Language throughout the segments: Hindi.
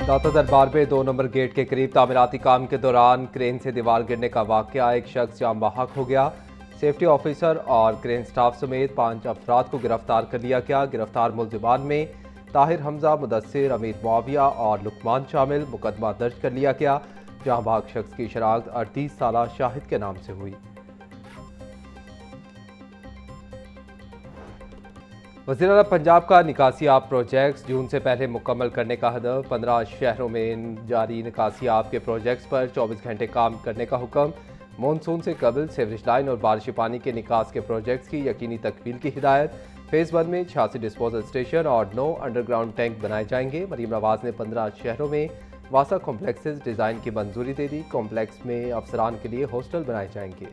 दाता दरबार में 2 नंबर गेट के करीब तामीराती काम के दौरान क्रेन से दीवार गिरने का वाकया, एक शख्स जाम बहक हो गया। सेफ्टी ऑफिसर और क्रेन स्टाफ समेत 5 अफराद को गिरफ्तार कर लिया गया। गिरफ्तार मुल्जिमान में ताहिर हमजा, मुदस्सिर, अमीर मुआविया और लुकमान शामिल। मुकदमा दर्ज कर लिया गया। जाम बहक शख्स की शनाख्त 38 साला शाहिद के नाम से हुई। वज़ीर आला पंजाब का निकासियाब प्रोजेक्ट्स जून से पहले मुकम्मल करने का हदफ। 15 शहरों में जारी निकासियाब के प्रोजेक्ट्स पर 24 घंटे काम करने का हुक्म। मानसून से कबल सीवरेज लाइन और बारिशी पानी के निकास के प्रोजेक्ट्स की यकीनी तकमील की हिदायत। फेज़ 1 में 86 डिस्पोजल स्टेशन और 9 अंडरग्राउंड टैंक बनाए जाएंगे। मरीम नवाज ने 15 शहरों में वासा कॉम्प्लेक्सेस डिज़ाइन की मंजूरी दे दी। कॉम्प्लेक्स में अफसरान के लिए हॉस्टल बनाए जाएंगे।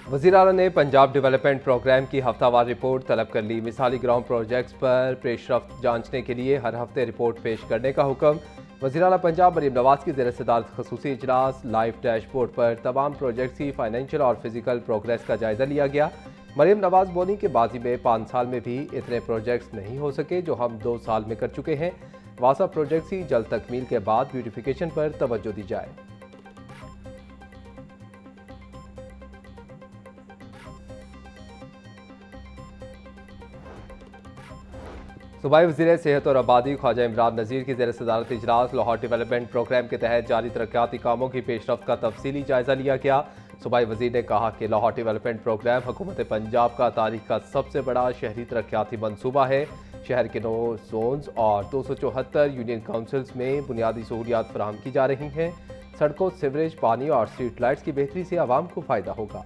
वज़ीर आला ने पंजाब डेवलपमेंट प्रोग्राम की हफ्तावार रिपोर्ट तलब कर ली। मिसाली ग्राउंड प्रोजेक्ट्स पर पेशरफ्त जांचने के लिए हर हफ्ते रिपोर्ट पेश करने का हुक्म। वज़ीर आला पंजाब मरीम नवाज की ज़ेर सदारत खसूसी इजलास। लाइव डैशबोर्ड पर तमाम प्रोजेक्ट्स की फाइनेंशियल और फिजिकल प्रोग्रेस का जायजा लिया गया। मरीम नवाज बोली कि बाजी में 5 साल में भी इतने प्रोजेक्ट्स नहीं हो सके जो हम 2 साल में कर चुके हैं। वासा प्रोजेक्ट्स की जल्द तकमील के बाद ब्यूटिफिकेशन पर तवज्जो दी जाए। सूबाई वज़ीर सेहत और आबादी ख्वाजा इमरान नज़ीर की ज़ेर सदारत इजलास। लाहौर डेवलपमेंट प्रोग्राम के तहत जारी तरक्याती कामों की पेशरफ्त का तफसीली जायजा लिया गया। सूबाई वज़ीर ने कहा कि लाहौर डेवलपमेंट प्रोग्राम हुकूमत पंजाब का तारीख का सबसे बड़ा शहरी तरक्याती मनसूबा है। शहर के 9 जोन्स और 274 यूनियन काउंसिल्स में बुनियादी सहूलियात फराहम की जा रही हैं। सड़कों, सीवरेज, पानी और स्ट्रीट लाइट्स की बेहतरी से आवाम को फ़ायदा होगा।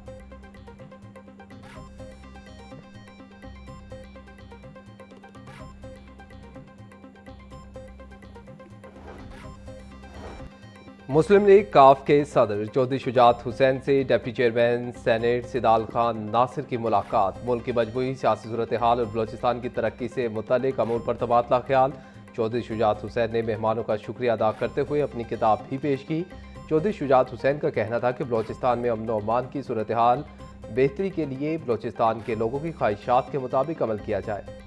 मुस्लिम लीग काफ के सदर चौधरी शुजात हुसैन से deputy chairman senate Syedal Khan Nasir की मुलाकात। मुल्क की मजमूई सियासी सूरत हाल और बलोचिस्तान की तरक्की से मुतल्लिक अमूर पर तबादला ख्याल। चौधरी शुजात हुसैन ने मेहमानों का शुक्रिया अदा करते हुए अपनी किताब भी पेश की। चौधरी शुजात हुसैन का कहना था कि बलोचिस्तान में अमन व अमान की सूरत हाल बेहतरी के लिए बलोचिस्तान के लोगों की ख्वाहिशात के मुताबिक अमल किया जाए।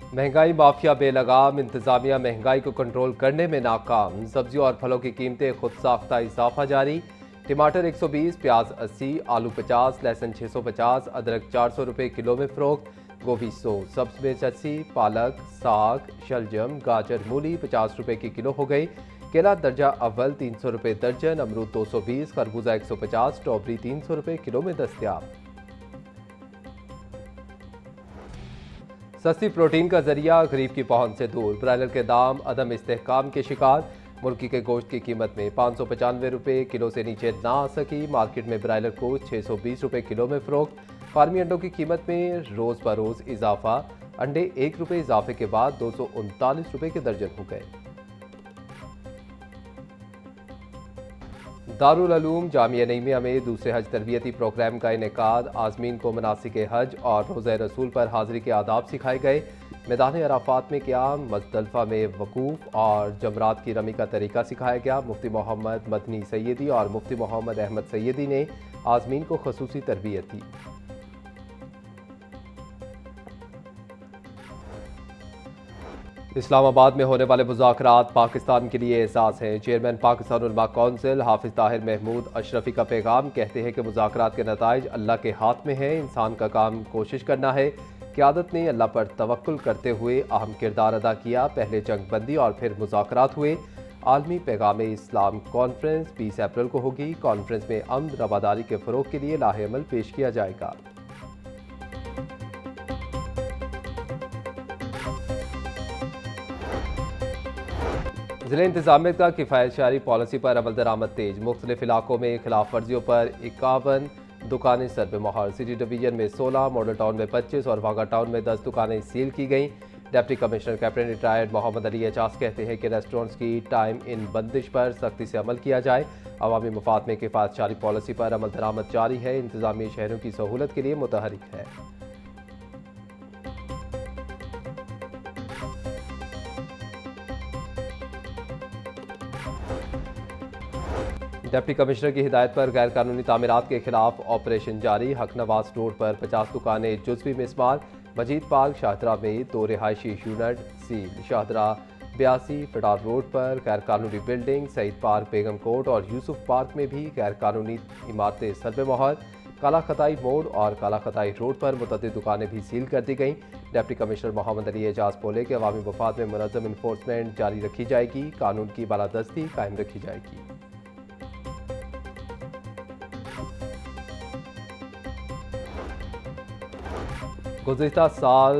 महंगाई माफिया बेलगाम। इंतजामिया महंगाई को कंट्रोल करने में नाकाम। सब्जियों और फलों की कीमतें खुद साख्ता इजाफा जारी। टमाटर 120, प्याज 80, आलू 50, लहसुन 650, अदरक 400 रुपये किलो में फ़रोख्त। गोभी 100, सब्ज़ मिर्च 80, पालक, साग, शलजम, गाजर, मूली 50 रुपये की किलो हो गई। केला दर्जा अव्वल 300 रुपये दर्जन, अमरूद 220, खरबूजा 150, स्ट्रॉबेरी 300 रुपये किलो में दस्तयाब। सस्ती प्रोटीन का जरिया गरीब की पहुंच से दूर। ब्रायलर के दाम अदम इस्तेहकाम के शिकार। मुर्गी के गोश्त की कीमत में 595 रुपये किलो से नीचे ना आ सकी। मार्केट में ब्रायलर गोश्त 620 रुपये किलो में फ़रोख्त। फार्मी अंडों की कीमत में रोज़ बरोज़ इजाफा। अंडे 1 रुपये इजाफे के बाद 239 रुपये के दर्जन हो गए। दारुल उलूम जामिया नईमिया में दूसरे हज तरबियती प्रोग्राम का इनेकाद। आज़मीन को मनासिक हज और रोज़ा रसूल पर हाज़िरी के आदाब सिखाए गए। मैदान अराफात में क़याम, मुज़दलिफ़ा में वकूफ़ और जमरात की रमी का तरीका सिखाया गया। मुफ्ती मोहम्मद मदनी सैयदी और मुफ्ती मोहम्मद अहमद सैयदी ने आज़मीन को ख़ुसूसी तरबियत दी। इस्लामाबाद में होने वाले मुज़ाकरात पाकिस्तान के लिए एहसास हैं। चेयरमैन पाकिस्तान उलमा कौंसिल हाफिज़ ताहिर महमूद अशरफी का पैगाम। कहते हैं कि मुज़ाकरात के नताइज अल्लाह के हाथ में है। इंसान का काम कोशिश करना है। क़यादत ने अल्लाह पर तवक्कुल करते हुए अहम किरदार अदा किया। पहले जंग बंदी और फिर मुज़ाकरात हुए। आलमी पैगाम इस्लाम कॉन्फ्रेंस 20 अप्रैल को होगी। कॉन्फ्रेंस में अमन रवादारी के फ़रोग़ के लिए लाहे अमल पेश किया जाएगा। ज़िला इंतज़ामिया का किफ़ायत शहरी पॉलिसी पर अमल दरामद तेज। मुख्तलिफ इलाकों में खिलाफ वर्जियों पर 51 दुकानें सर्द मोहर। सिटी डिवीजन में 16, मॉडल टाउन में 25 और वाघा टाउन में 10 दुकानें सील की गईं। Deputy commissioner captain retired Mohammad Ali Ejaz कहते हैं कि रेस्टोरेंट्स की टाइम इन बंदिश पर सख्ती से अमल किया जाए। अवामी मफाद में किफायतशारी पॉलिसी पर अमल दरामद जारी है। इंतजामिया शहरों की सहूलत के लिए मुतहरिक है। डिप्टी कमिश्नर की हिदायत पर गैर कानूनी तामीरात के खिलाफ ऑपरेशन जारी। हक नवाज रोड पर 50 दुकानें जुज़वी मिसमार। मजीद पार्क शाहदरा में 2 रिहायशी यूनिट सील। शाहदरा 82 फटार रोड पर गैर कानूनी बिल्डिंग। सईद पार्क, बेगम कोट और यूसुफ पार्क में भी गैर कानूनी इमारतें सर्वे मोहर। काला खताई मोड़ और काला खताई रोड पर मुतअद्दिद दुकानें भी सील कर दी गईं। डिप्टी कमिश्नर मोहम्मद अली एजाज बोले कि अवामी मफाद में मुनज़्ज़म इन्फोर्समेंट जारी रखी जाएगी। कानून की बालादस्ती कायम रखी जाएगी। गुज़िश्ता साल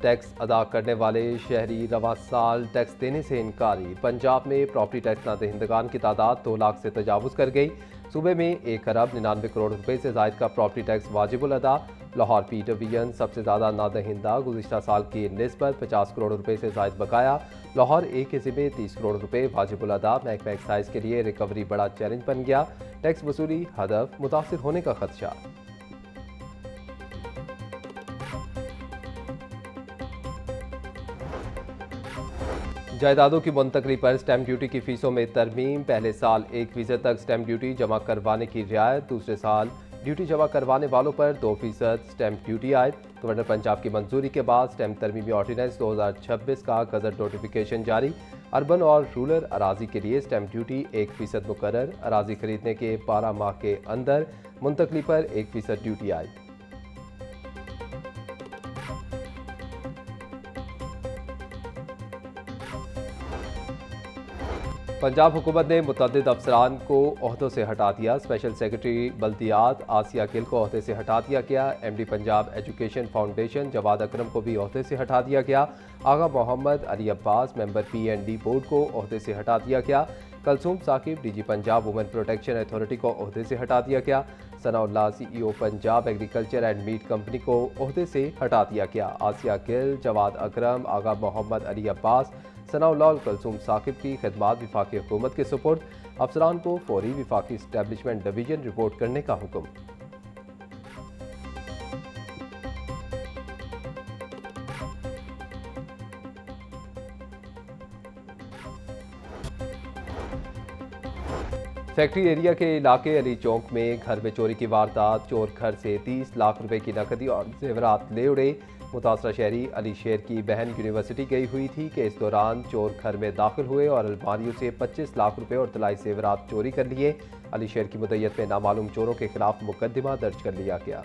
टैक्स अदा करने वाले शहरी रवा साल टैक्स देने से इनकारी। पंजाब में प्रॉपर्टी टैक्स नादहिंदगान की तादाद 2 लाख से तजावुज़ कर गई। सूबे में 1 अरब 99 करोड़ रुपए से ज़ायद का प्रॉपर्टी टैक्स वाजिबुल अदा। लाहौर पी डिवीजन सबसे ज़्यादा नादहिंदा। गुज़िश्ता साल की निस्बत 50 करोड़ रुपए से ज़ायद बकाया। लाहौर एक हिस्से में 30 करोड़ रुपए वाजिबुल अदा। महकमा एक्साइज के लिए रिकवरी बड़ा चैलेंज बन गया। टैक्स वसूली हदफ मुतासिर होने का खदशा। जायदादों की मुंतकली पर स्टैम्प ड्यूटी की फीसों में तरमीम। पहले साल 1% तक स्टैम्प ड्यूटी जमा करवाने की रियायत। दूसरे साल ड्यूटी जमा करवाने वालों पर 2% स्टैम्प ड्यूटी आयद। गवर्नर पंजाब की मंजूरी के बाद स्टैम्प तरमीमी ऑर्डिनेंस 2026 का गजट नोटिफिकेशन जारी। अर्बन और रूरल अराजी के लिए स्टैम्प ड्यूटी 1% मुकर्रर। अराजी खरीदने के 12 माह के अंदर मुंतकली पर 1% ड्यूटी आयद। पंजाब हुकूमत ने मुतअद्दिद अफसरान को ओहदों से हटा दिया। स्पेशल सेक्रेटरी बल्दियात आसिया गिल को ओहदे से हटा दिया गया। MD Punjab education foundation Jawad Akram को भी ओहदे से हटा दिया गया। Agha Mohammad Ali Abbas member PND board को ओहदे से हटा दिया गया। Kulsoom Saqib DG Punjab women protection authority को ओहदे से हटा दिया गया। Sanaullah CEO Punjab agriculture and meat company को ओहदे से हटा दिया गया। आसिया गिल, जवाद अकरम, आगा मोहम्मद अली अब्बास, सनाउल्लाह और कलसूम साकिब की खिदमात विफाकी हुकूमत के सुपुर्द। अफसरान को फौरी विफाकी इस्टेब्लिशमेंट डिवीजन रिपोर्ट करने का हुक्म। फैक्ट्री एरिया के इलाके अली चौक में घर में चोरी की वारदात। चोर घर से 30 लाख रुपए की नकदी और जेवरात ले उड़े। मुतासरा शहरी अली शेर की बहन यूनिवर्सिटी गई हुई थी कि इस दौरान चोर घर में दाखिल हुए और अलमारियों से 25 लाख रुपए और तलाई जेवरात चोरी कर लिए। अली शेर की मुद्दत में नामालूम चोरों के खिलाफ मुकदमा दर्ज कर लिया गया।